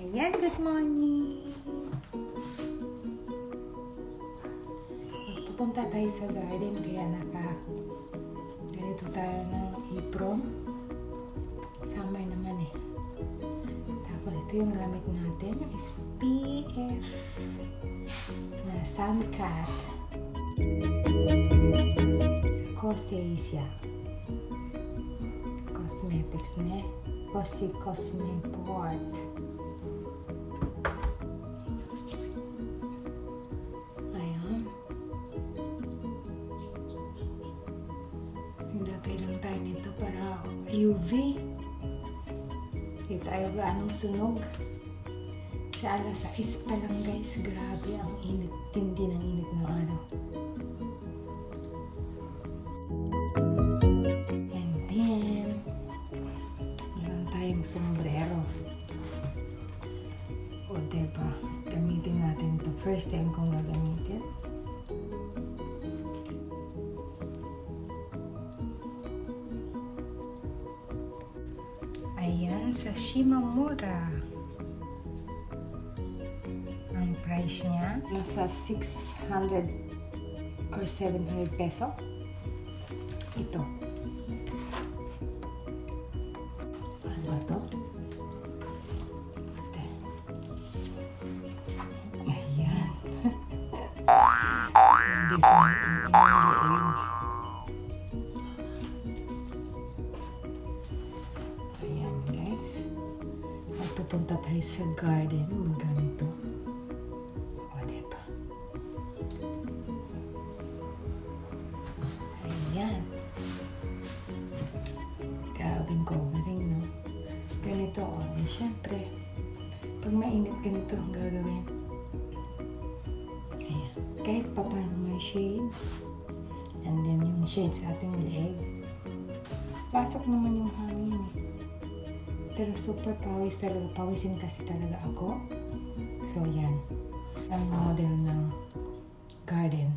Ayan, good morning! Pupunta tayo sa garden kaya ganito tayo ng apron. Summer naman eh. Tapos ito yung gamit natin is PF na Suncat. Cosmesia. Cosmetics ne. Cosmeport. Ayan. Hintay lang tayo nito para UV. Hindi tayo gaanong sunog. Sa alas 6 pa lang guys. Grabe ang init. Tindi ng init ng araw. And then, meron tayong sombrero. O diba, gamitin natin ito. First time kong gagamitin. Ayan, sa shimamura. Ang price niya, nasa 600 or 700 peso. Ito. Ano ba ito? Ayan. Hindi sa ayan guys. Magpupunta tayo sa garden. Ganito. O, diba? Ayan. Grabing covering, no? Ganito, o. Eh, syempre, pag mainit, ganito ang gagawin. Ayan. Kahit pa paano may shade. And then, yung shade sa ating leg. Pasok naman yung hangin, eh. Pero super pawis talaga. Pawisin kasi talaga ako. So, yan. Ang model ng garden.